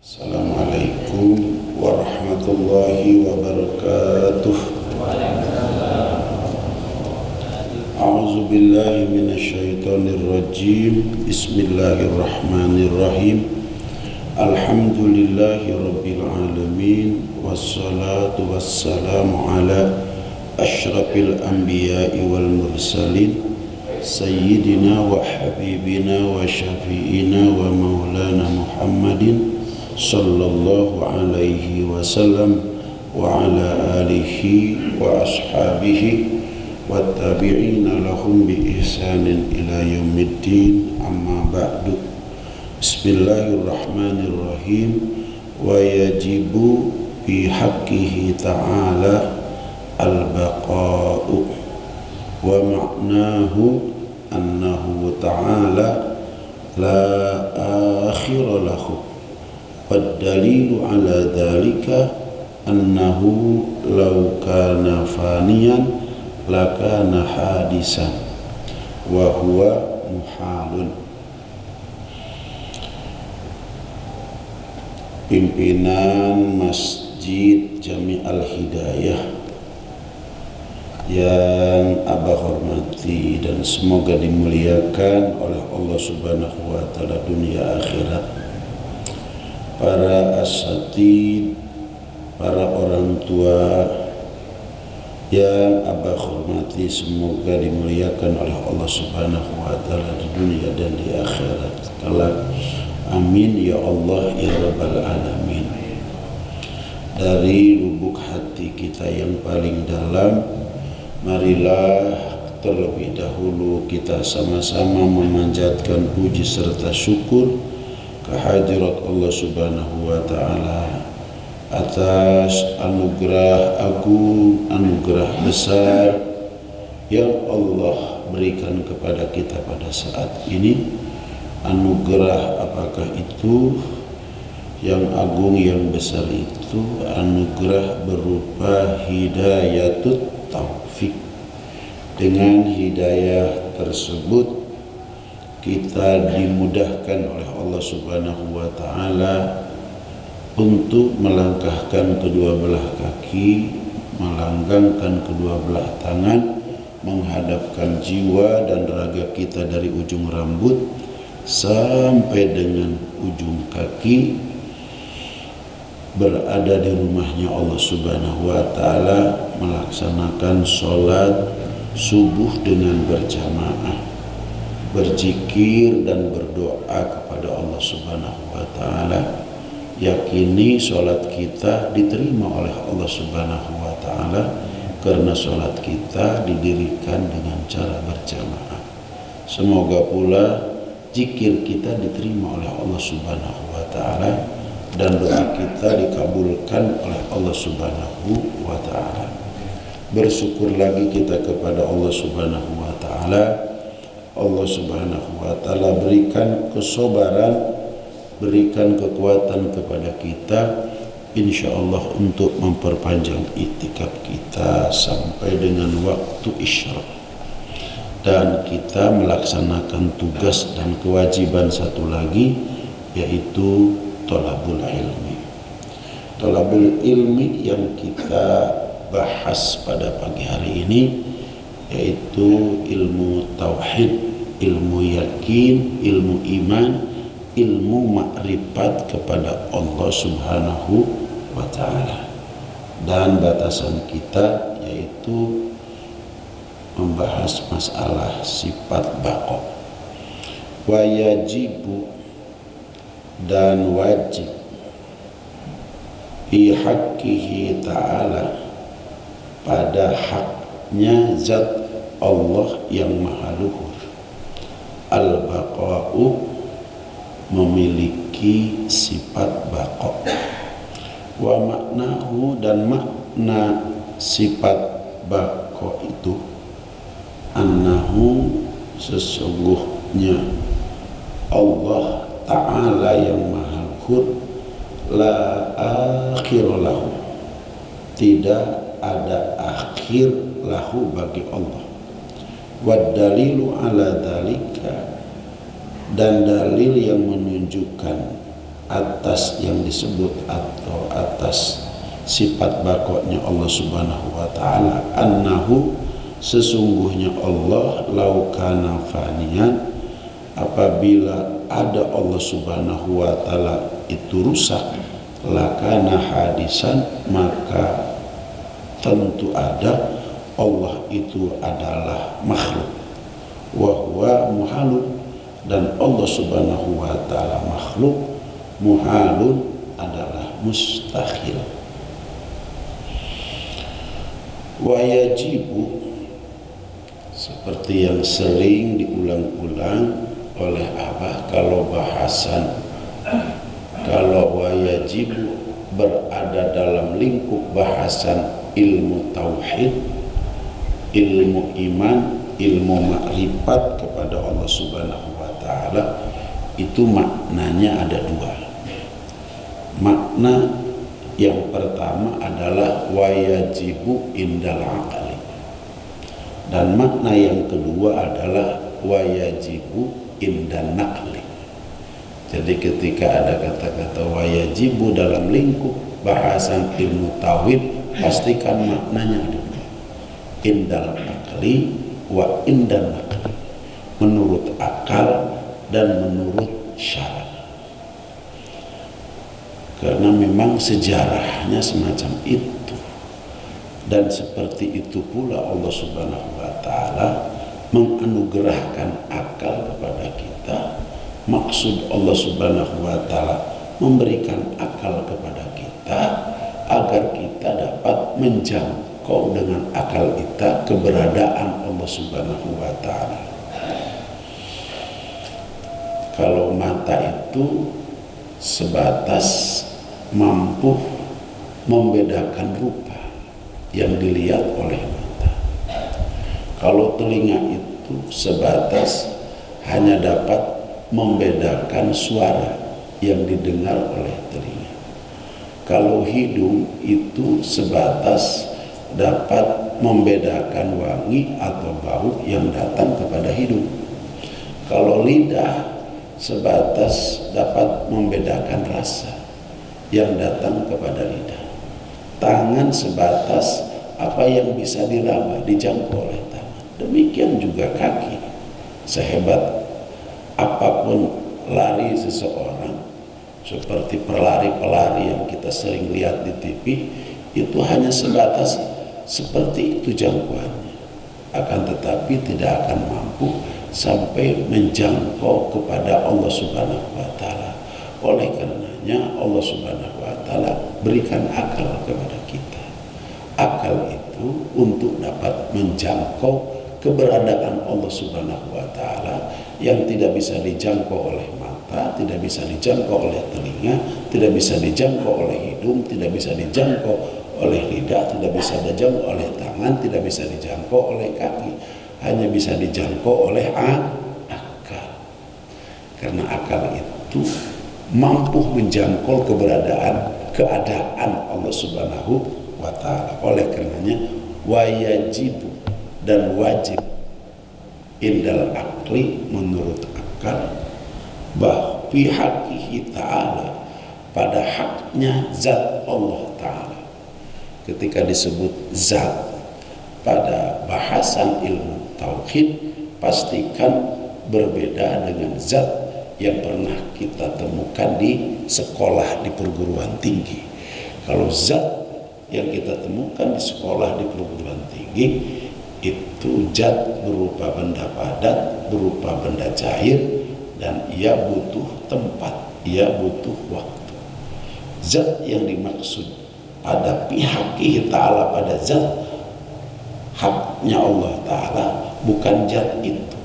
Assalamualaikum warahmatullahi wabarakatuh. A'udzu billahi minasyaitonir rajim. Bismillahirrahmanirrahim. Alhamdulillahi rabbil alamin. Wassalatu wassalamu ala asyrafil anbiya'i wal mursalin sayyidina wa habibina wa syafi'ina wa maulana Muhammadin sallallahu alaihi wasallam wa ala alihi wa ashabihi wa tabi'ina lahum bi ihsanin ila yaumiddin, amma ba'du. Bismillahirrahmanirrahim. Wa yajibu bi haqqihi ta'ala al-baqa'u wa ma'nahu annahu ta'ala la akhira lahu. Waddalilu ala dhalika annahu law kana faniyan lakana hadisan wa huwa muhalun. Pimpinan Masjid Jami' Al-Hidayah yang Abah hormati dan semoga dimuliakan oleh Allah Subhanahu wa taala dunia akhirat, para asatid, para orang tua yang Abah hormati, semoga dimuliakan oleh Allah Subhanahu wa taala di dunia dan di akhirat kelak. Amin ya Allah ya rabbal alamin. Dari lubuk hati kita yang paling dalam, marilah terlebih dahulu kita sama-sama memanjatkan puji serta syukur kehadirat Allah Subhanahu wa taala atas anugerah agung, anugerah besar yang Allah berikan kepada kita pada saat ini. Anugerah apakah itu? Yang agung, yang besar itu anugerah berupa hidayatut taufik. Dengan hidayah tersebut kita dimudahkan oleh Allah Subhanahu wa taala untuk melangkahkan kedua belah kaki, melanggangkan kedua belah tangan, menghadapkan jiwa dan raga kita dari ujung rambut sampai dengan ujung kaki, berada di rumahnya Allah Subhanahu wa taala, melaksanakan sholat subuh dengan berjamaah, berzikir dan berdoa kepada Allah Subhanahu wa taala. Yakini sholat kita diterima oleh Allah Subhanahu wa taala karena sholat kita didirikan dengan cara berjamaah. Semoga pula zikir kita diterima oleh Allah Subhanahu wa taala dan doa kita dikabulkan oleh Allah Subhanahu wa taala. Bersyukur lagi kita kepada Allah Subhanahu wa taala. Allah Subhanahu wa taala berikan kesabaran, berikan kekuatan kepada kita insyaallah untuk memperpanjang iktikaf kita sampai dengan waktu isyraq, dan kita melaksanakan tugas dan kewajiban satu lagi, yaitu thalabul ilmi. Thalabul ilmi yang kita bahas pada pagi hari ini yaitu ilmu tauhid, ilmu yakin, ilmu iman, ilmu makrifat kepada Allah Subhanahu wa taala. Dan batasan kita yaitu membahas masalah sifat baqa. Wa yajibu, dan wajib, bi haqqihi ta'ala, pada haknya zat Allah yang maha luhur, al-baqa'u, memiliki sifat baqa. Wa maknahu, dan makna sifat baqa itu annahu, sesungguhnya Allah Ta'ala yang maha luhur, la akhir lahu, tidak ada akhir lahu bagi Allah. Waddalilu ala dalika, dan dalil yang menunjukkan atas yang disebut atau atas sifat baqa'nya Allah Subhanahu wa taala, annahu sesungguhnya Allah laukana faniyan, apabila ada Allah Subhanahu wa taala itu rusak, lakana hadisan, maka tentu ada Allah itu adalah makhluk, wa huwa muhalun, dan Allah Subhanahu wa taala makhluk, muhalun adalah mustahil. Wa yajibu, seperti yang sering diulang-ulang oleh Abah kalau bahasan, kalau wa yajibu berada dalam lingkup bahasan ilmu tauhid, ilmu iman, ilmu makrifat kepada Allah Subhanahu wa taala, itu maknanya ada dua. Makna yang pertama adalah wayajibu indal aqli, dan makna yang kedua adalah wayajibu indan naqli. Jadi ketika ada kata-kata wayajibu dalam lingkup bahasan ilmu tauhid, pastikan maknanya ada dua, indal aqli wa indan naqli, menurut akal dan menurut syara. Karena memang sejarahnya semacam itu, dan seperti itu pula Allah Subhanahu wa taala menganugerahkan akal kepada kita. Maksud Allah Subhanahu wa taala memberikan akal kepada kita agar kita dapat menjangkau dengan akal kita keberadaan Allah Subhanahu wa taala. Kalau mata itu sebatas mampu membedakan rupa yang dilihat oleh mata. Kalau telinga itu sebatas hanya dapat membedakan suara yang didengar oleh telinga. Kalau hidung itu sebatas dapat membedakan wangi atau bau yang datang kepada hidung. Kalau lidah sebatas dapat membedakan rasa yang datang kepada lidah. Tangan sebatas apa yang bisa diraba, dijangkau oleh tangan. Demikian juga kaki. Sehebat apapun lari seseorang, seperti pelari-pelari yang kita sering lihat di TV, itu hanya sebatas seperti itu jangkauannya, akan tetapi tidak akan mampu sampai menjangkau kepada Allah Subhanahu wa taala. Oleh karenanya Allah Subhanahu wa taala berikan akal kepada kita. Akal itu untuk dapat menjangkau keberadaan Allah Subhanahu wa taala yang tidak bisa dijangkau oleh mata, tidak bisa dijangkau oleh telinga, tidak bisa dijangkau oleh hidung, tidak bisa dijangkau oleh lidah, tidak bisa dijangkau oleh tangan, tidak bisa dijangkau oleh kaki, hanya bisa dijangkau oleh akal. Karena akal itu mampu menjangkau keadaan Allah Subhanahu wa taala. Oleh karenanya wajibu dan wajib indal akli, menurut akal, bahwa hakihi ta'ala, pada haknya zat Allah ta'ala. Ketika disebut zat pada bahasan ilmu tauhid, pastikan berbeda dengan zat yang pernah kita temukan di sekolah, di perguruan tinggi. Kalau zat yang kita temukan di sekolah, di perguruan tinggi, itu zat berupa benda padat, berupa benda cair, dan ia butuh tempat, ia butuh waktu. Zat yang dimaksud pada pihak ta'ala, pada zat haknya Allah ta'ala, bukan zat itu,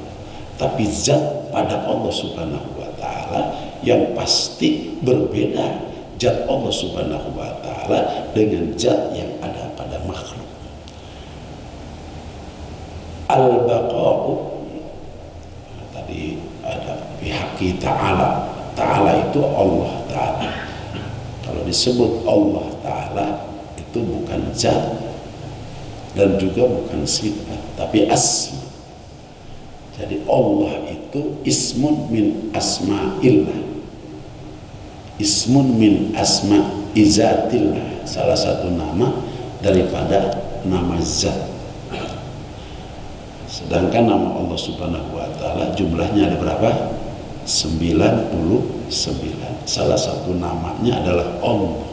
tapi zat pada Allah Subhanahu wa ta'ala yang pasti berbeda zat Allah Subhanahu wa ta'ala dengan zat yang ada pada makhluk. Al-baqa'u, tadi ada pihak ta'ala. Ta'ala itu Allah ta'ala. Kalau disebut Allah ta'ala, itu bukan zat dan juga bukan sifat, tapi asma. Jadi Allah itu ismun min asma'illah. ismun min asma izatillah, salah satu nama daripada nama zat. Sedangkan nama Allah Subhanahu wa taala jumlahnya ada berapa? 99. Salah satu namanya adalah Allah.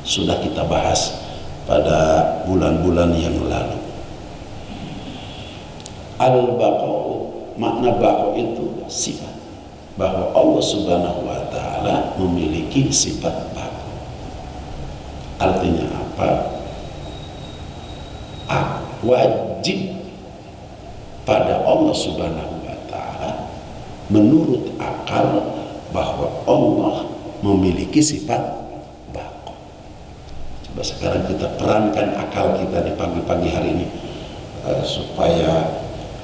Sudah kita bahas pada bulan-bulan yang lalu. Al-Baqa'u, makna baqa itu sifat, bahwa Allah Subhanahu wa taala memiliki sifat baqa. Artinya apa? Wajib pada Allah Subhanahu wa taala menurut akal bahwa Allah memiliki sifat baqa. Coba sekarang kita perankan akal kita di pagi-pagi hari ini supaya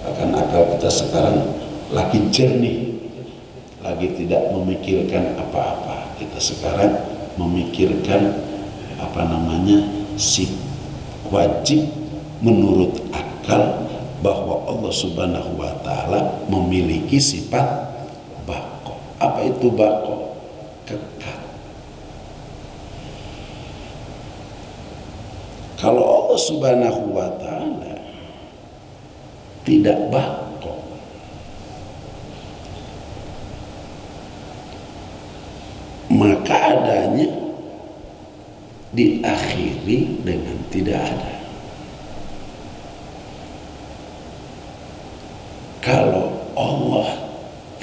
akan akal kita sekarang lagi jernih, lagi tidak memikirkan apa-apa. Kita sekarang memikirkan si wajib menurut akal bahwa Allah Subhanahu wa taala memiliki sifat baqa. Apa itu baqa? Kekal. Kalau Allah Subhanahu wa taala tidak baqa, maka adanya diakhiri dengan tidak ada. Kalau Allah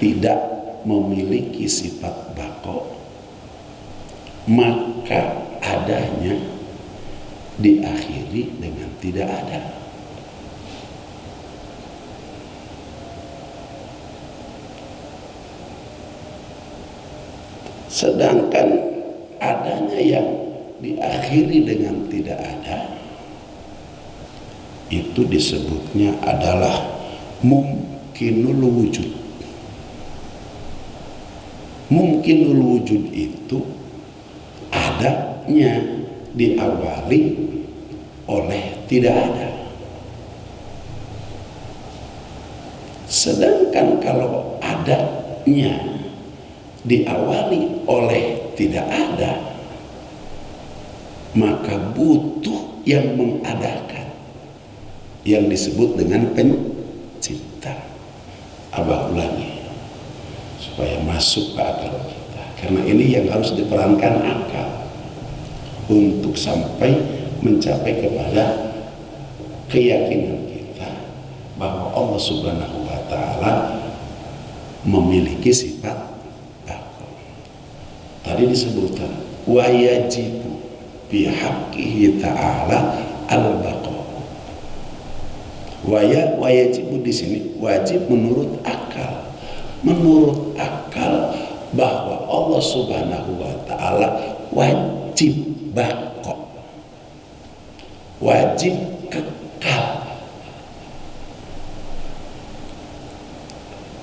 tidak memiliki sifat baqa, maka adanya diakhiri dengan tidak ada. Sedangkan adanya yang diakhiri dengan tidak ada, itu disebutnya adalah mumkinul wujud. Mumkinul wujud itu adanya diawali oleh tidak ada. Sedangkan kalau adanya diawali oleh tidak ada, maka butuh yang mengadakan, yang disebut dengan pencipta. Abah ulangi supaya masuk ke akal kita, karena ini yang harus diperankan akal untuk sampai mencapai kepada keyakinan kita bahwa Allah Subhanahu wa taala memiliki sifat baqa. Tadi disebutkan wa yajibu bihaqqihi ta'ala al-baqa. Wa yajibu di sini wajib menurut akal. Menurut akal bahwa Allah Subhanahu wa taala wajib baqa. Wajib kekal.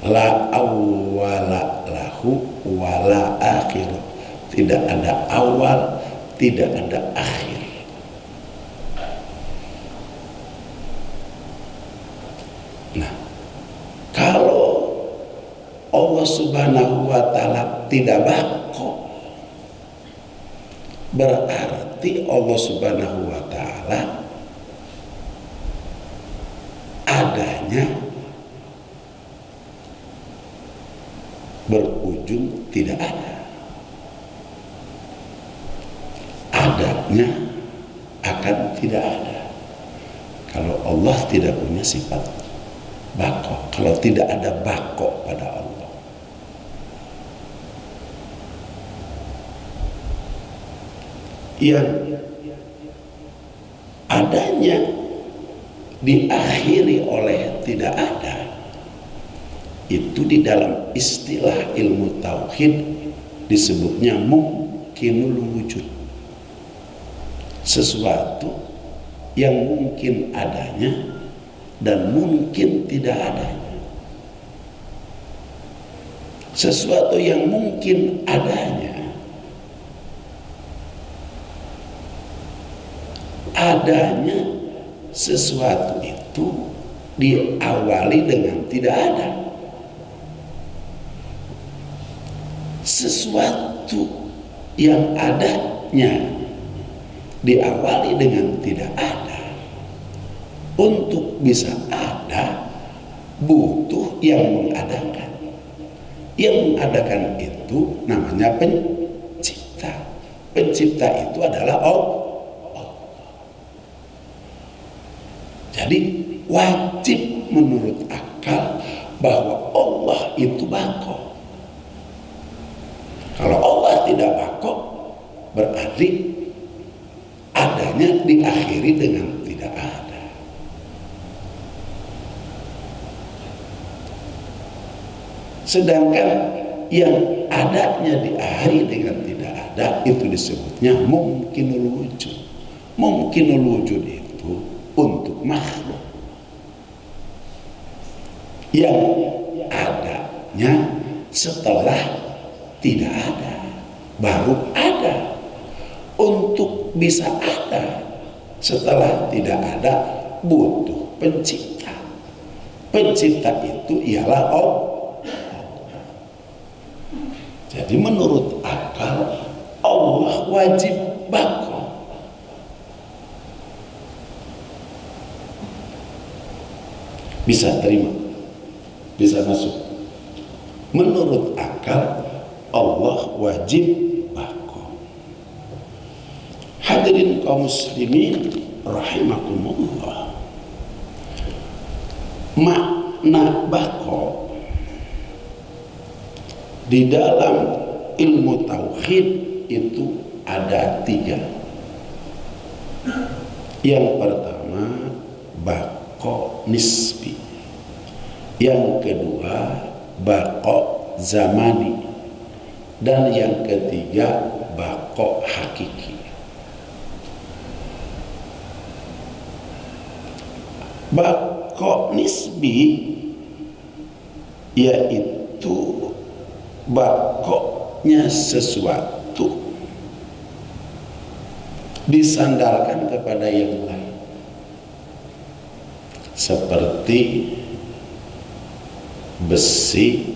La awwala lahu wa la akhir. Tidak ada awal, tidak ada akhir. Nah, kalau Allah Subhanahu wa taala tidak baqa, berarti Allah Subhanahu wa taala adanya berujung tidak ada. Adanya akan tidak ada. Kalau Allah tidak punya sifat baqa, kalau tidak ada baqa pada Allah, yang adanya diakhiri oleh tidak ada, itu di dalam istilah ilmu tauhid disebutnya mumkinul wujud. Sesuatu yang mungkin adanya dan mungkin tidak adanya. Sesuatu yang mungkin adanya sesuatu itu diawali dengan tidak ada. sesuatu yang adanya diawali dengan tidak ada. Untuk bisa ada butuh yang mengadakan. Yang mengadakan itu namanya pencipta. Pencipta itu adalah Allah. Jadi wajib menurut akal bahwa Allah itu bako. Kalau Allah tidak bako, berarti adanya diakhiri dengan tidak ada. Sedangkan yang adanya diakhiri dengan tidak ada itu disebutnya mungkinul wujud. Mungkinul wujud itu untuk makhluk. Yang adanya setelah tidak ada, baru ada. Untuk bisa ada setelah tidak ada butuh pencipta. Pencipta itu ialah Allah. Jadi menurut akal Allah wajib bako. Bisa terima? Bisa masuk? Menurut akal Allah wajib bako. Hadirin kaum muslimin rahimakumullah. Makna bako di dalam ilmu tauhid itu ada 3. Yang pertama bako nisbi. Yang kedua bako zamani. Dan yang ketiga bako hakiki. Bako nisbi yaitu bakonya sesuatu disandarkan kepada yang lain, seperti besi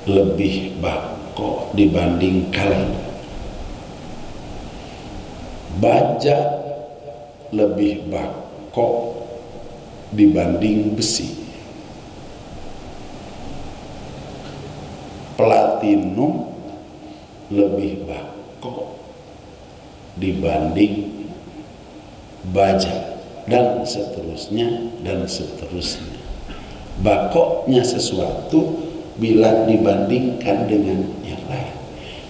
lebih bako dibanding kain, baja lebih bako dibanding besi, platinum lebih bako dibanding baja, dan seterusnya dan seterusnya. Bakonya sesuatu bila dibandingkan dengan yang lain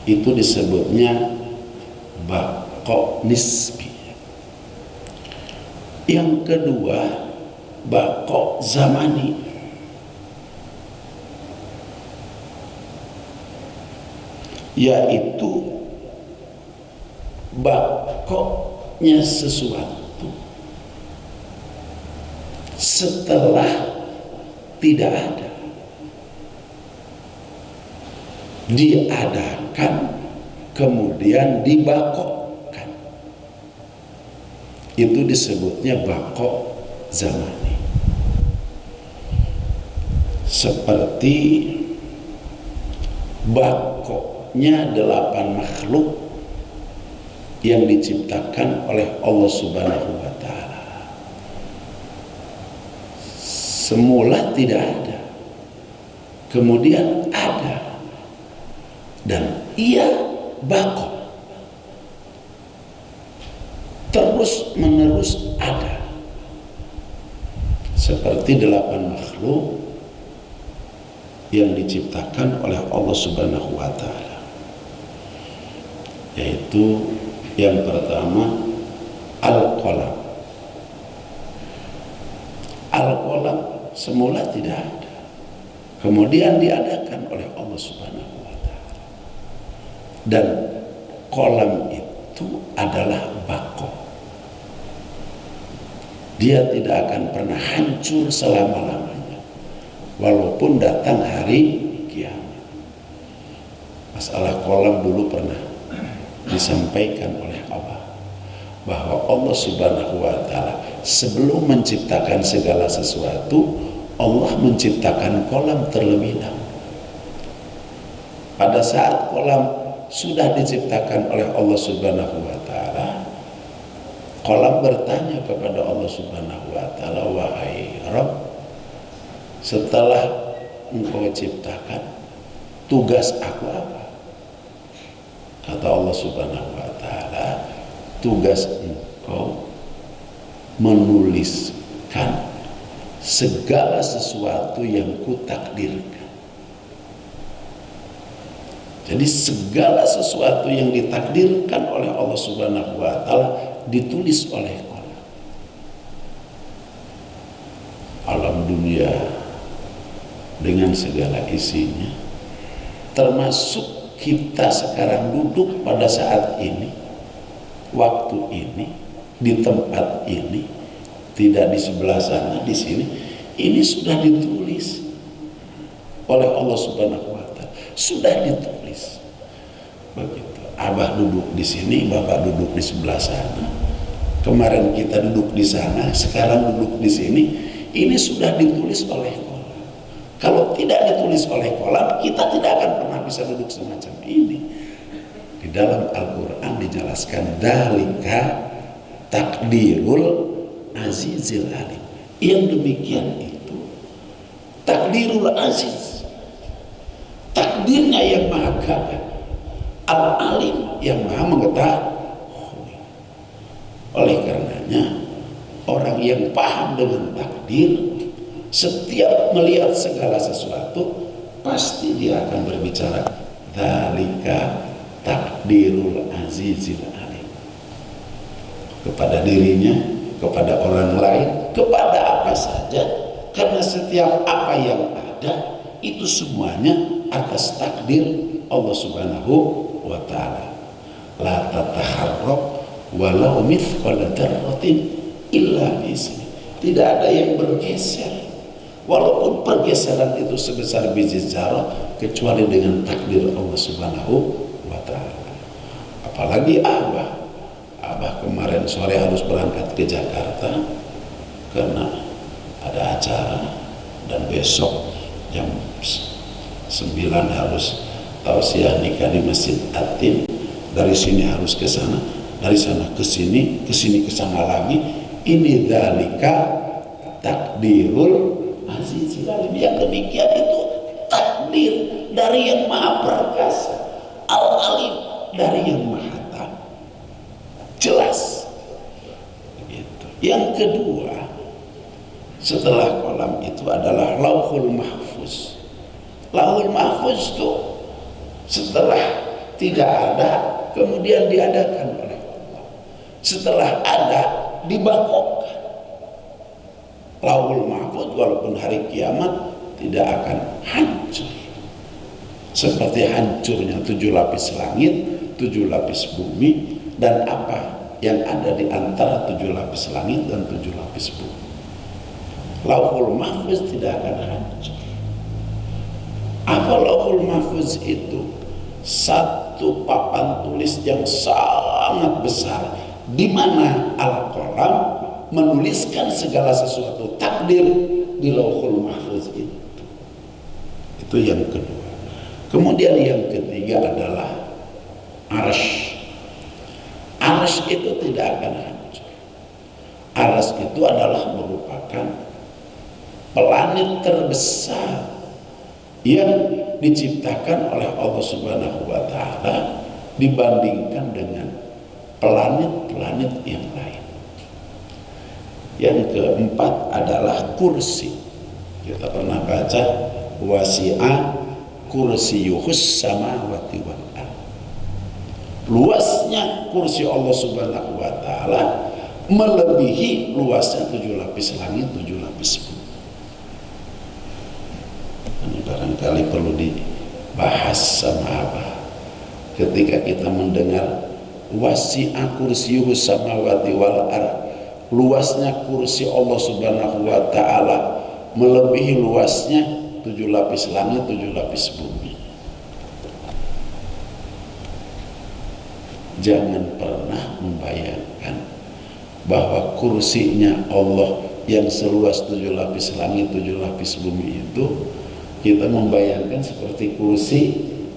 itu disebutnya bako nisbi. Yang kedua bako zamani, yaitu bakonya sesuatu setelah tidak ada, diadakan kemudian dibakokkan, itu disebutnya bako zamani. Seperti bakonya 8 makhluk yang diciptakan oleh Allah Subhanahu wa ta'ala. Semula tidak ada, kemudian ada, dan ia bako, terus menerus ada. Seperti 8 makhluk yang diciptakan oleh Allah Subhanahu wa ta'ala, yaitu yang pertama al-qalam. Al-qalam semula tidak ada, kemudian diadakan oleh Allah Subhanahu wa ta'ala, dan qalam itu adalah bako. Dia tidak akan pernah hancur selama-lamanya walaupun datang hari kiamat. Masalah qalam dulu pernah disampaikan oleh Allah bahwa Allah Subhanahu wa ta'ala sebelum menciptakan segala sesuatu, Allah menciptakan qalam terlebih dahulu. pada saat kolam sudah diciptakan oleh Allah Subhanahu wa taala, kolam bertanya kepada Allah Subhanahu wa taala, wahai Rabb, setelah engkau ciptakan, tugas aku apa? Kata Allah Subhanahu wa taala, tugas engkau menuliskan segala sesuatu yang kutakdirkan. Jadi segala sesuatu yang ditakdirkan oleh Allah Subhanahu wa taala ditulis oleh kolam. Alam dunia dengan segala isinya, termasuk kita sekarang duduk pada saat ini, waktu ini, di tempat ini, tidak di sebelah sana, di sini, ini sudah ditulis oleh Allah Subhanahu wa taala. Sudah ditulis. Begitu. Abah duduk di sini, bapak duduk di sebelah sana. Kemarin kita duduk di sana, sekarang duduk di sini. Ini sudah ditulis oleh kolam. Kalau tidak ditulis oleh kolam, kita tidak akan pernah bisa duduk semacam ini. Di dalam Al-Quran dijelaskan, dalika takdirul azizil alim. Yang demikian itu takdirul aziz, takdirnya yang maha gagah, al-alim yang maha mengetahui. Oleh karenanya orang yang paham dengan takdir, setiap melihat segala sesuatu pasti dia akan berbicara dzalika takdirul azizil alim, kepada dirinya, kepada orang lain, kepada apa saja, karena setiap apa yang ada itu semuanya atas takdir Allah Subhanahu wa taala. La tataharrak walau mithqala dzarratin illa bi'izni. Tidak ada yang bergeser walaupun pergeseran itu sebesar biji zarah kecuali dengan takdir Allah Subhanahu wa taala. Apalagi Abah kemarin sore harus berangkat ke Jakarta karena ada acara, dan besok jam 9 harus tausiah nikah di Masjid Atin. Dari sini harus ke sana, dari sana ke sini, ke sini ke sana lagi. Ini dzalika takdirul azizil alim. Yang demikian itu takdir dari yang maha perkasa, al-alim dari yang maha tahu. Jelas begitu. Yang kedua, setelah kolam itu adalah lauhul mahfuz. Lauhul mahfuz itu setelah tidak ada kemudian diadakan oleh Allah. Setelah ada dibakokan. Lauhul mahfuz walaupun hari kiamat tidak akan hancur seperti hancurnya 7 lapis langit, 7 lapis bumi, dan apa yang ada di antara 7 lapis langit dan 7 lapis bumi. Lauhul mahfuz tidak akan hancur. Apa lauhul mahfuz itu? Satu papan tulis yang sangat besar di mana Al-Qalam menuliskan segala sesuatu takdir di lauhul mahfuz itu. Itu yang kedua. Kemudian yang ketiga adalah arsy. Arsy itu tidak akan hancur. Arsy itu adalah merupakan planet terbesar yang diciptakan oleh Allah Subhanahu wa taala dibandingkan dengan planet-planet yang lain. Yang keempat adalah kursi. Kita pernah baca wasi'a kursiyuhus samawati wal ardh. Luasnya kursi Allah Subhanahu wa taala melebihi luasnya 7 lapis langit, 7 lapis bumi. Ini barangkali perlu dibahas sama Abah ketika kita mendengar wasi'a kursiyuhus samawati wal ardh. Luasnya kursi Allah Subhanahu wa taala melebihi luasnya 7 lapis langit, 7 lapis bumi. Jangan pernah membayangkan bahwa kursinya Allah yang seluas 7 lapis langit, 7 lapis bumi itu kita membayangkan seperti kursi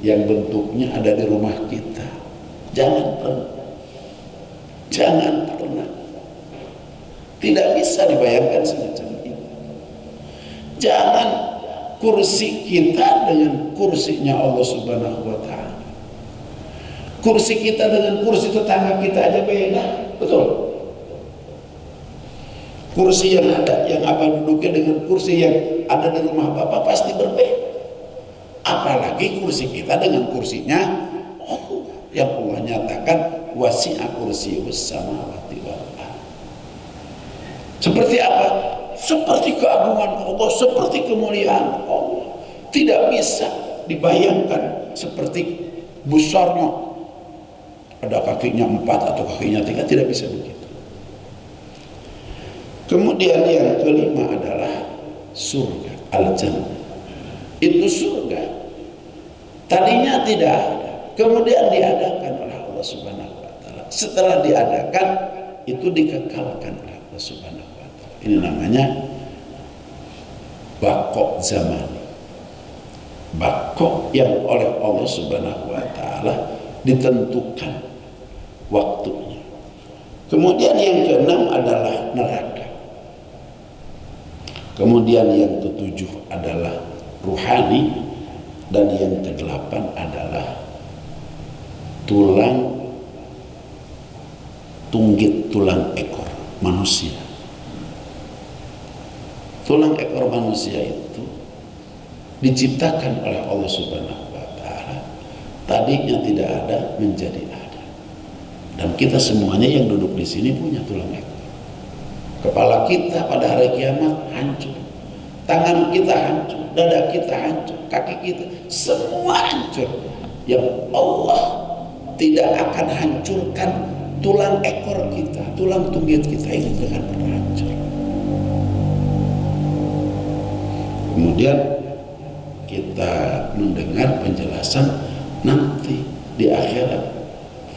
yang bentuknya ada di rumah kita. Jangan pernah. Jangan pernah. Tidak bisa dibayangkan semacam itu. Jangan kursi kita dengan kursinya Allah Subhanahu wa Ta'ala. Kursi kita dengan kursi tetangga kita aja beda, betul? Kursi yang ada, yang abang duduknya dengan kursi yang ada di rumah bapak pasti berbeda. Apalagi kursi kita dengan kursinya Allah, yang Allah nyatakan wasi'a kursiyyus samawati wal ardh. Seperti apa? Seperti keagungan Allah, seperti kemuliaan Allah. Tidak bisa dibayangkan seperti besarnya. Ada kakinya 4 atau kakinya 3, tidak bisa begitu. Kemudian yang kelima adalah surga, al-jannah. Itu surga. Tadinya tidak ada, kemudian diadakan oleh Allah Subhanahu wa Ta'ala. Setelah diadakan, itu dikekalkan oleh Allah Subhanahu wa Ta'ala. Ini namanya baqo zamani. Baqo yang oleh Allah Subhanahu wa Ta'ala ditentukan waktunya. Kemudian yang keenam adalah neraka. Kemudian yang ketujuh adalah ruhani, dan yang kedelapan adalah tunggit tulang ekor manusia. Tulang ekor manusia itu diciptakan oleh Allah Subhanahu wa Ta'ala. Tadinya tidak ada, menjadi ada. Dan kita semuanya yang duduk di sini punya tulang ekor. Kepala kita pada hari kiamat hancur, tangan kita hancur, dada kita hancur, kaki kita semua hancur. Yang Allah tidak akan hancurkan tulang ekor kita, tulang tunggit kita itu akan pernah hancur. Kemudian kita mendengar penjelasan nanti di akhirat,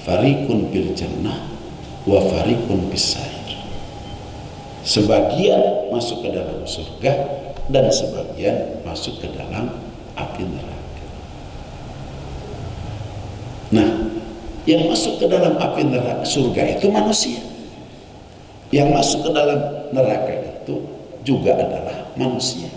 fariqun bil jannah wa fariqun bis sa'ir. Sebagian masuk ke dalam surga dan sebagian masuk ke dalam api neraka. Nah, yang masuk ke dalam api neraka surga itu manusia. Yang masuk ke dalam neraka itu juga adalah manusia.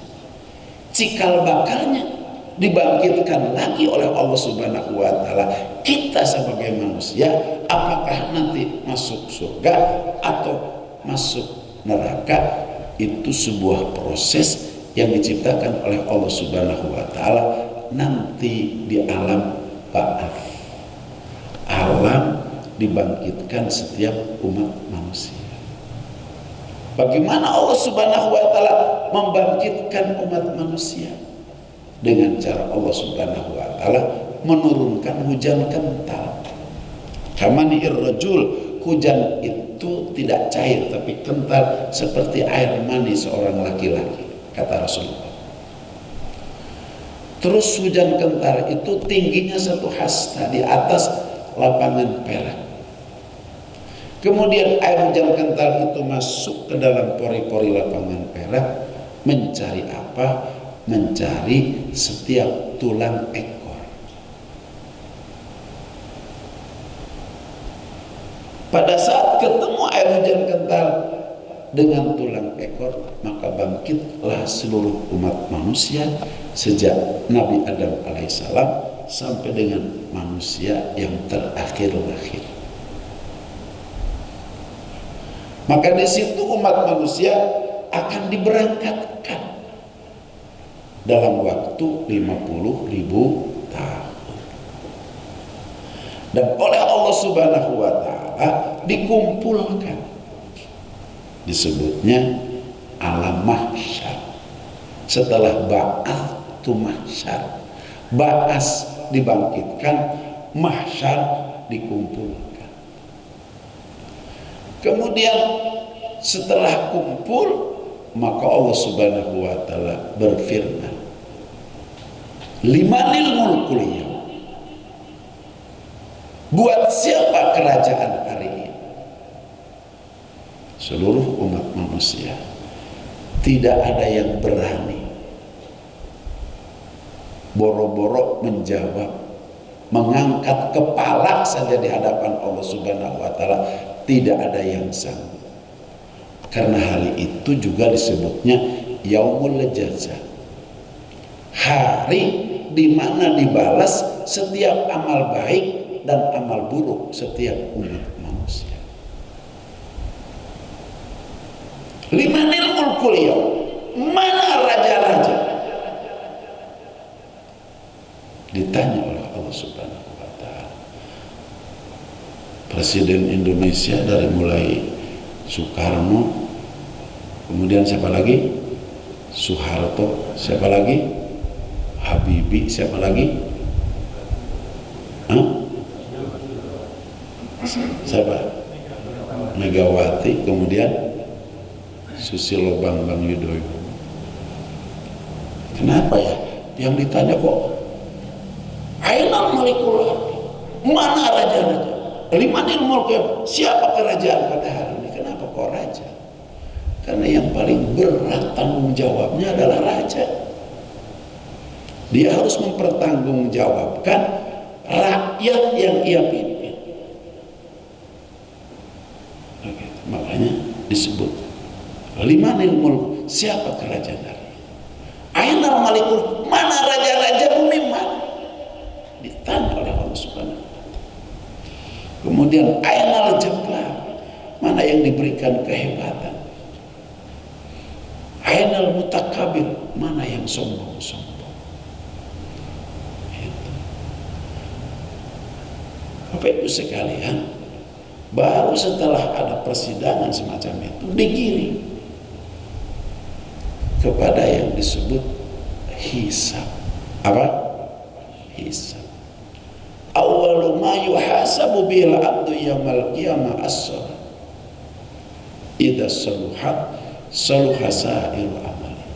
Cikal bakalnya dibangkitkan lagi oleh Allah Subhanahu wa Ta'ala. Kita sebagai manusia, apakah nanti masuk surga atau masuk neraka, itu sebuah proses yang diciptakan oleh Allah Subhanahu wa Ta'ala nanti di alam ba'ats. Alam dibangkitkan setiap umat manusia. Bagaimana Allah Subhanahu wa Ta'ala membangkitkan umat manusia? Dengan cara Allah Subhanahu wa Ta'ala menurunkan hujan kental. Kamani'ir rajul, hujan itu tidak cair tapi kental seperti air mani seorang laki-laki, kata Rasulullah. Terus hujan kental itu tingginya 1 hasta di atas lapangan perak. Kemudian air hujan kental itu masuk ke dalam pori-pori lapangan perak. Mencari apa? Mencari setiap tulang ekor. Pada saat ketemu air hujan kental dengan tulang ekor, maka bangkitlah seluruh umat manusia sejak Nabi Adam alaihissalam sampai dengan manusia yang terakhir lahir. Maka di situ umat manusia akan diberangkatkan dalam waktu 50.000 tahun. Dan oleh Allah Subhanahu wa Ta'ala dikumpulkan, disebutnya alam mahsyar. Setelah ba'ats tu mahsyar, ba'ats dibangkitkan, mahsyar dikumpulkan. Kemudian setelah kumpul, maka Allah Subhanahu wa Ta'ala berfirman, limanil mulkul yaum, buat siapa kerajaan hari ini? Seluruh umat manusia tidak ada yang berani boro-boro menjawab mengangkat kepala saja di hadapan Allah Subhanahu wa taala tidak ada yang sanggup. Karena hal itu juga disebutnya yaumul jazaa. Hari di mana dibalas setiap amal baik dan amal buruk setiap umat manusia. Limanil mulkul yaum, mana raja-raja? Ditanya oleh Allah Subhanahu wa taala. Presiden Indonesia dari mulai Soekarno, kemudian siapa lagi? Soeharto, siapa lagi? Habibie, siapa lagi? Siapa? Megawati, kemudian Susilo Bambang Yudhoyono. Kenapa ya? Yang ditanya kok Ainal Malikul, mana raja-raja? Limanil mulk, siapa kerajaan pada hari ini? Kenapa kok raja? Karena yang paling berat tanggung jawabnya adalah raja. Dia harus mempertanggungjawabkan rakyat yang ia pimpin. Oke, makanya disebut limanil mulk, siapa kerajaan hari ini? Ainal Malikul, mana raja-raja bumi mana? Ditanya oleh Allah Subhanahu wa taala. Kemudian ainal jabbar, mana yang diberikan kehebatan? Ainal mutakabir, mana yang sombong-sombong? Itu. Bapak Ibu sekalian, baru setelah ada persidangan semacam itu digiring kepada yang disebut hisab. Apa? Hisab. Awwalu ma yuhasabu bil abdu yaumal qiyamah as-shalah. Idza saluhat saluha sa'iru amali.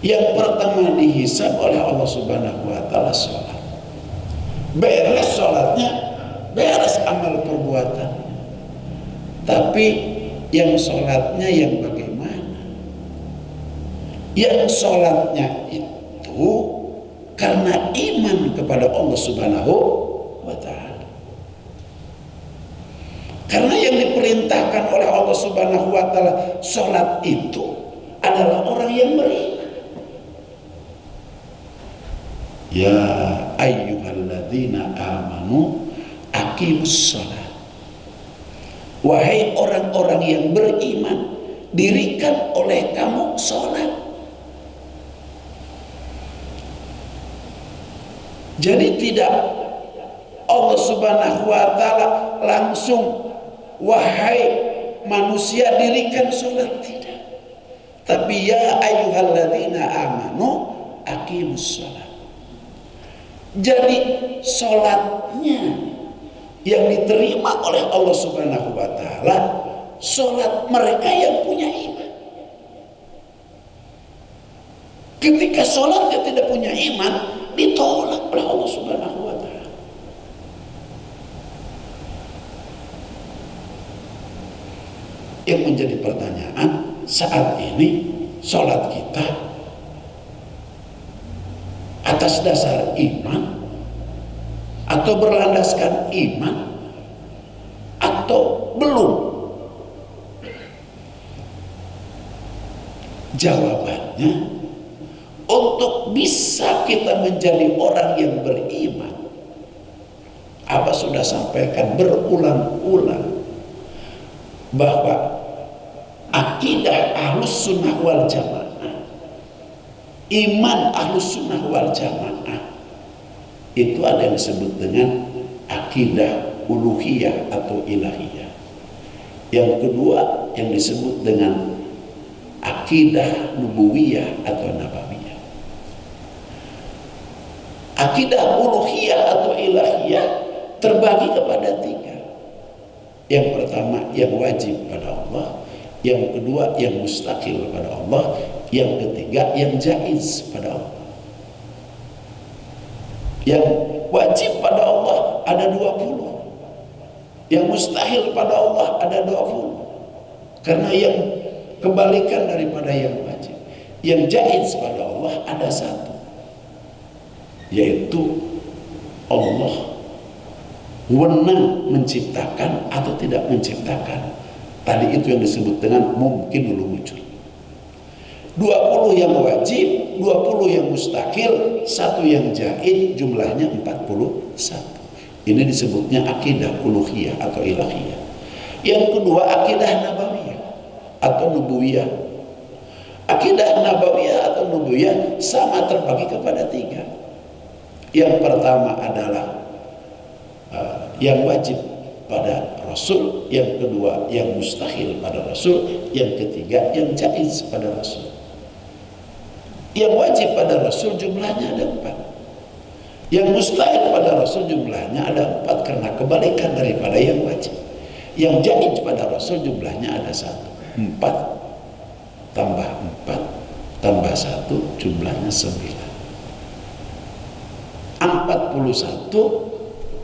Yang pertama dihisab oleh Allah Subhanahu wa taala salat. Beres salatnya, beres amal perbuatan. Tapi yang salatnya yang bagaimana? Yang salatnya itu karena iman kepada Allah Subhanahu wa ta'ala. Karena yang diperintahkan oleh Allah Subhanahu wa ta'ala salat itu adalah orang yang beriman. Ya ayyuhalladzina amanu aqimus shalah. Wahai orang-orang yang beriman, dirikan oleh kamu salat. Jadi tidak Allah Subhanahu wa ta'ala langsung wahai manusia dirikan salat, tidak. Tapi ya ayyuhalladzina amanu aqimus shalah. Jadi salatnya yang diterima oleh Allah Subhanahu wa ta'ala salat mereka yang punya iman. Ketika salatnya tidak punya iman, ditolak oleh Allah Subhanahu wa ta'ala. Yang menjadi pertanyaan saat ini, salat kita atas dasar iman atau berlandaskan iman atau belum? Jawabannya, untuk bisa kita menjadi orang yang beriman, Abah sudah sampaikan berulang-ulang bahwa akidah Ahlus Sunnah wal Jamaah, iman Ahlus Sunnah wal Jamaah itu ada yang disebut dengan akidah uluhiyah atau ilahiyah. Yang kedua yang disebut dengan akidah nubuwiyah atau nabawiyah. Akidah uluhiyah atau ilahiyah terbagi kepada tiga. Yang pertama yang wajib pada Allah, yang kedua yang mustaqil pada Allah, yang ketiga yang jaiz pada Allah. Yang wajib pada Allah ada 20, yang mustahil pada Allah ada 20. Karena yang kebalikan daripada yang wajib, yang jaiz pada Allah ada 1, yaitu Allah wewenang menciptakan atau tidak menciptakan. Tadi itu yang disebut dengan mungkinul wujud. 20 yang wajib, 20 yang mustahil, 1 yang jaiz, jumlahnya 41. Ini disebutnya akidah uluhiyah atau ilahiyah. Yang kedua akidah nabawiyah atau nubuwiyah. Akidah nabawiyah atau nubuwiyah sama terbagi kepada 3. Yang pertama adalah yang wajib pada Rasul, yang kedua yang mustahil pada Rasul, yang ketiga yang jaiz pada Rasul. Yang wajib pada Rasul jumlahnya ada 4. Yang mustahil pada Rasul jumlahnya ada 4 karena kebalikan daripada yang wajib. Yang jaiz pada Rasul jumlahnya ada 1. 4 tambah 4 tambah 1 jumlahnya 9. 41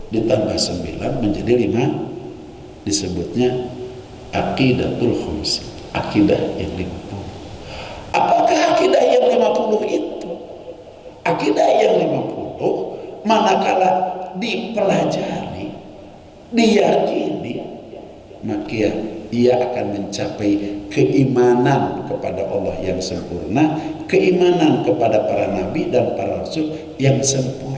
ditambah 9 menjadi 5, disebutnya aqidatul khums, akidah yang 50. Apakah akidah yang 50 itu? Akidah yang 50 manakala dipelajari, diyakini, maka ia akan mencapai keimanan kepada Allah yang sempurna, keimanan kepada para nabi dan para rasul yang sempurna.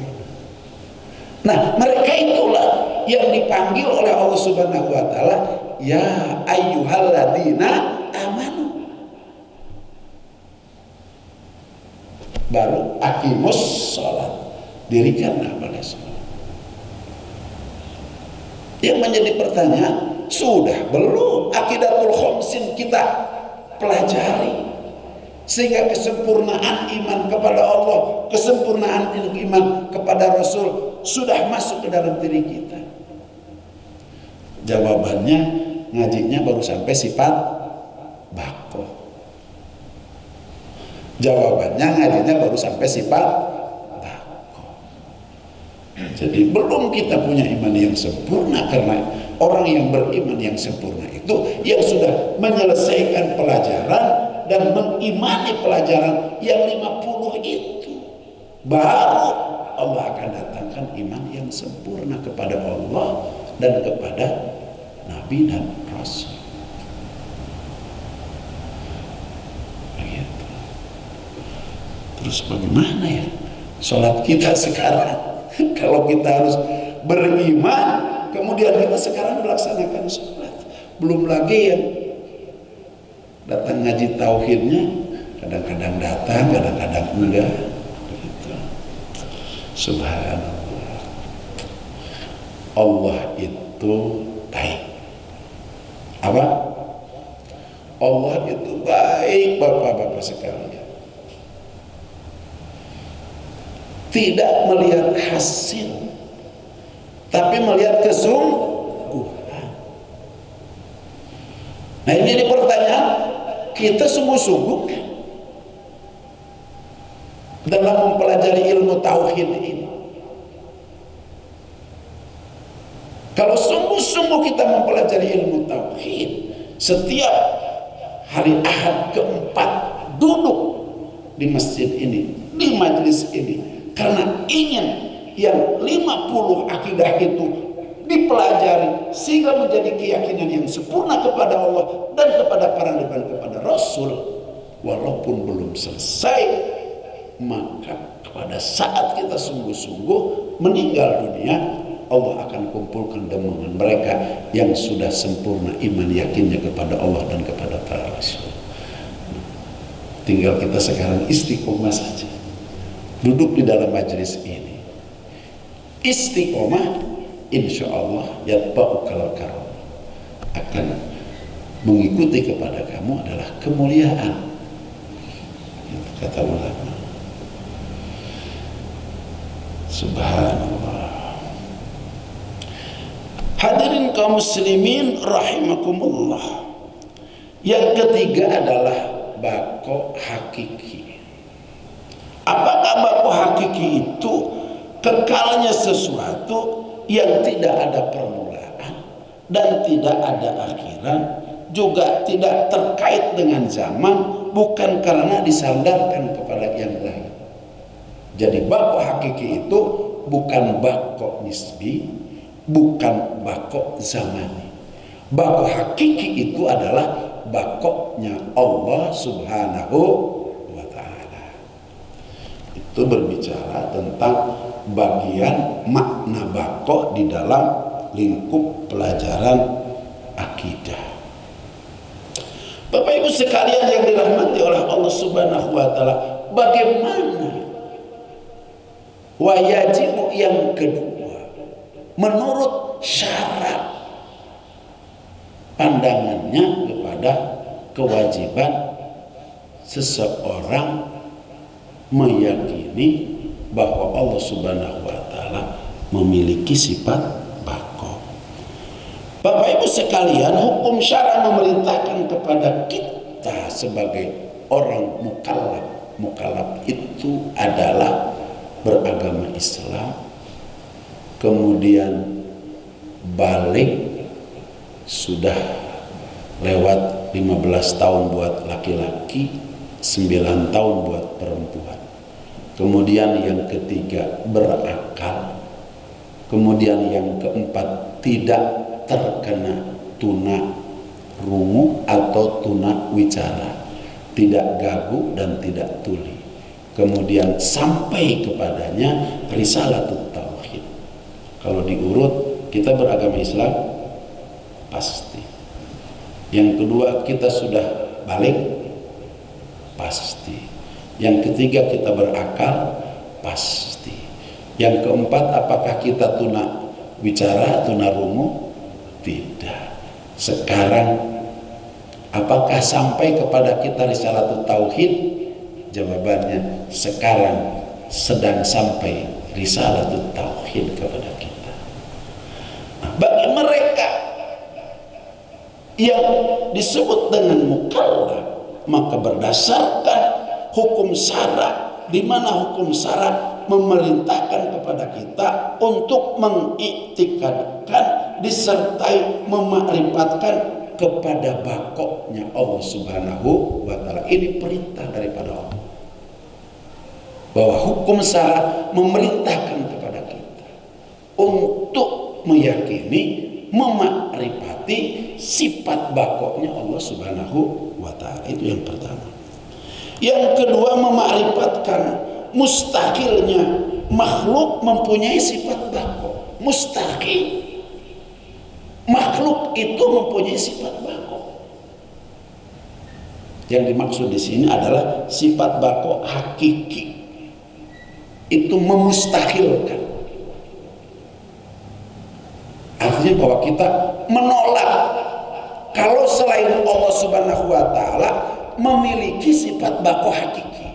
Nah, mereka itulah yang dipanggil oleh Allah Subhanahu wa taala, ya ayyuhalladzina amanu. Baru aqimus shalat, dirikanlah pada salat. Yang menjadi pertanyaan, sudah belum aqidatul khamsin kita pelajari sehingga kesempurnaan iman kepada Allah, kesempurnaan iman kepada Rasul sudah masuk ke dalam diri kita? Jawabannya, ngajinya baru sampai sifat bako. Jawabannya, ngajinya baru sampai sifat bako. Jadi belum kita punya iman yang sempurna, karena orang yang beriman yang sempurna itu yang sudah menyelesaikan pelajaran dan mengimani pelajaran yang 50 itu, baru Allah akan datangkan iman yang sempurna kepada Allah dan kepada Nabi dan Rasul. Begitu. Terus bagaimana ya sholat kita sekarang? Kalau kita harus beriman, kemudian kita sekarang melaksanakan sholat, belum lagi yang datang ngaji tauhidnya, kadang-kadang datang, kadang-kadang enggak. Begitu. Subhanallah. Allah itu baik. Apa? Allah itu baik, bapak-bapak sekalian. Tidak melihat hasil, tapi melihat kesungguhan. Nah, ini jadi pertanyaan, kita sungguh-sungguh dalam mempelajari ilmu tauhid ini. Kalau sungguh-sungguh kita mempelajari ilmu tauhid, setiap hari Ahad keempat duduk di masjid ini, di majelis ini, karena ingin yang 50 akidah itu dipelajari sehingga menjadi keyakinan yang sempurna kepada Allah dan kepada para nabi dan kepada Rasul. Walaupun belum selesai, maka pada saat kita sungguh-sungguh meninggal dunia, Allah akan kumpulkan dengan mereka yang sudah sempurna iman yakinnya kepada Allah dan kepada para Rasul. Tinggal kita sekarang istiqomah saja, duduk di dalam majelis ini, istiqomah, insya Allah yatba'ukal karam, akan mengikuti kepada kamu adalah kemuliaan. Itu kata ulama. Subhanallah. Hadirin kaum muslimin rahimakumullah. Yang ketiga adalah bako hakiki. Apakah bako hakiki itu? Kekalnya sesuatu yang tidak ada permulaan dan tidak ada akhiran, juga tidak terkait dengan zaman, bukan karena disandarkan kepada yang lain. Jadi bako hakiki itu bukan bako nisbi, bukan bako zamani. Bako hakiki itu adalah bakoknya Allah Subhanahu wa ta'ala. Itu berbicara tentang bagian makna bako di dalam lingkup pelajaran akidah. Bapak Ibu sekalian yang dirahmati oleh Allah Subhanahu wa ta'ala, bagaimana wajibu yang kedua menurut syarat pandangannya kepada kewajiban seseorang meyakini bahwa Allah Subhanahu wa ta'ala memiliki sifat bako. Bapak Ibu sekalian, hukum syara memerintahkan kepada kita sebagai orang mukallaf. Mukallaf itu adalah beragama Islam, kemudian balik, sudah lewat 15 tahun buat laki-laki, 9 tahun buat perempuan. Kemudian yang ketiga berakal. Kemudian yang keempat tidak terkena tuna rungu atau tuna wicara, tidak gagu dan tidak tuli. Kemudian sampai kepadanya risalatut tauhid. Kalau diurut, kita beragama Islam pasti. Yang kedua, kita sudah balik pasti. Yang ketiga, kita berakal pasti. Yang keempat, apakah kita tuna bicara, tuna rungu? Tidak. Sekarang, apakah sampai kepada kita risalatut tauhid? Jawabannya, sekarang sedang sampai risalatut tauhid kepada kita. Nah, bagi mereka yang disebut dengan mukallaf, maka berdasarkan hukum syara, di mana hukum syara memerintahkan kepada kita untuk mengiktikadkan disertai memakrifatkan kepada bakoknya Allah Subhanahu wa ta'ala. Ini perintah daripada Allah, bahwa hukum syara memerintahkan kepada kita untuk meyakini, memakrifati sifat bakoknya Allah Subhanahu wa ta'ala. Itu yang pertama. Yang kedua, memakrifatkan mustahilnya makhluk mempunyai sifat bako. Mustahil makhluk itu mempunyai sifat bako. Yang dimaksud di sini adalah sifat bako hakiki. Itu memustahilkan. Artinya bahwa kita menolak kalau selain Allah Subhanahu wa ta'ala memiliki sifat bako hakiki.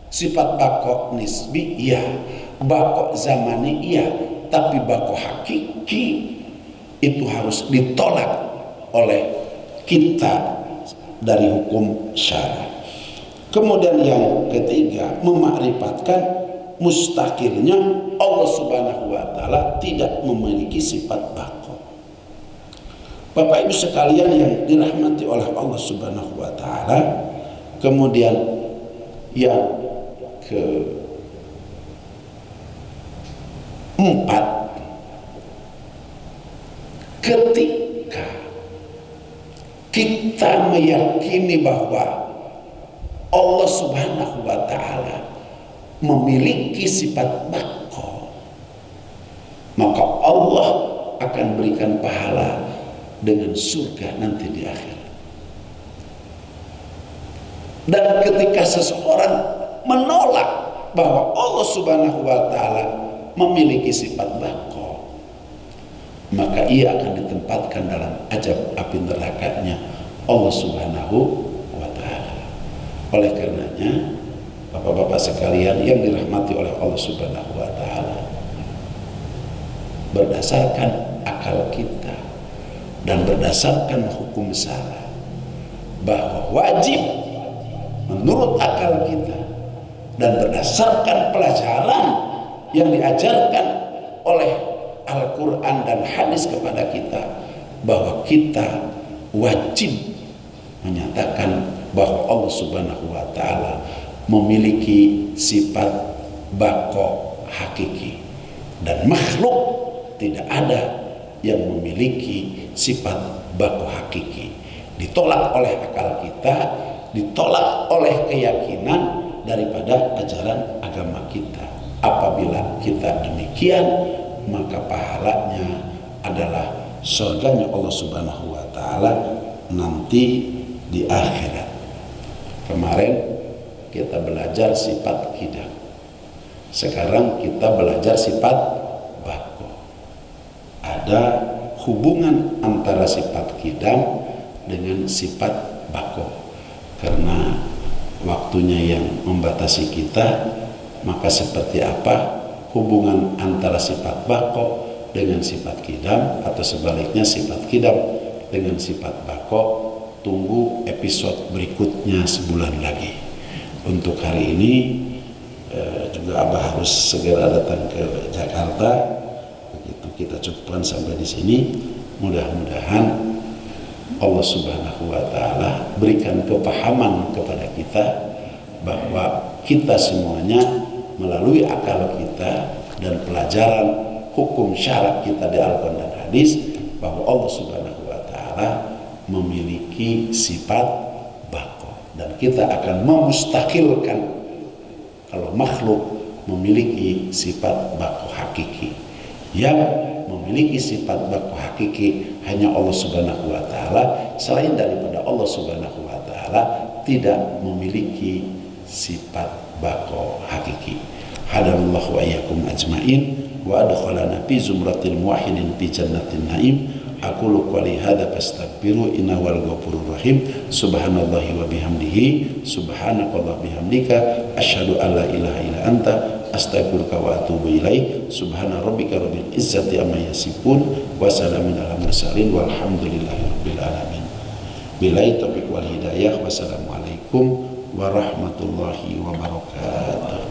Sifat bako nisbi iya, bako zamani iya, tapi bako hakiki itu harus ditolak oleh kita dari hukum syara. Kemudian yang ketiga, memakrifatkan mustaqilnya Allah Subhanahu wa ta'ala tidak memiliki sifat bako. Bapak Ibu sekalian yang dirahmati oleh Allah Subhanahu wa ta'ala, kemudian yang keempat, ketika kita meyakini bahwa Allah Subhanahu wa ta'ala memiliki sifat bako, maka Allah akan berikan pahala dengan surga nanti di akhir. Dan ketika seseorang menolak bahwa Allah Subhanahu wa ta'ala memiliki sifat bako, maka ia akan ditempatkan dalam azab api nerakanya Allah Subhanahu wa ta'ala. Oleh karenanya, Bapak-bapak sekalian yang dirahmati oleh Allah Subhanahu wa ta'ala, berdasarkan akal kita dan berdasarkan hukum syara, bahwa wajib menurut akal kita dan berdasarkan pelajaran yang diajarkan oleh Al-Quran dan hadis kepada kita, bahwa kita wajib menyatakan bahwa Allah Subhanahu wa ta'ala memiliki sifat bako hakiki, dan makhluk tidak ada yang memiliki sifat baku hakiki. Ditolak oleh akal kita, ditolak oleh keyakinan daripada ajaran agama kita. Apabila kita demikian, maka pahalanya adalah surganya Allah Subhanahu wa taala nanti di akhirat. Kemarin kita belajar sifat kidam. Sekarang kita belajar sifat bako. Ada hubungan antara sifat kidam dengan sifat bako. Karena waktunya yang membatasi kita, maka seperti apa hubungan antara sifat bako dengan sifat kidam, atau sebaliknya sifat kidam dengan sifat bako? Tunggu episode berikutnya sebulan lagi. Untuk hari ini juga Abah harus segera datang ke Jakarta. Begitu, kita cukupkan sampai di sini. Mudah-mudahan Allah Subhanahu wa taala berikan kepahaman kepada kita bahwa kita semuanya melalui akal kita dan pelajaran hukum syarak kita di Al-Quran dan hadis, bahwa Allah Subhanahu wa taala memiliki sifat bako, dan kita akan memustakilkan kalau makhluk memiliki sifat bako hakiki. Yang memiliki sifat bako hakiki hanya Allah Subhanahu wa taala. Selain daripada Allah Subhanahu wa taala tidak memiliki sifat bako hakiki. Hadanallahu wa iyyakum ajmain wa adkhalana fi zumratil muwahhidin fi jannatin naim. Aqulu qouli hadza fastaghfiru innahu wal ghafurur rahim. Subhanallahi wa bihamdihi, subhanakallah bihamdika, asyhadu an la ilaha illa anta, astaghfiruka wa atubu ilaik. Subhana rabbika rabbil izzati amma yasifun, wa salamun alal mursalin, walhamdulillahi rabbil alamin. Billahi taufiq wal hidayah. Wassalamualaikum warahmatullahi wabarakatuh.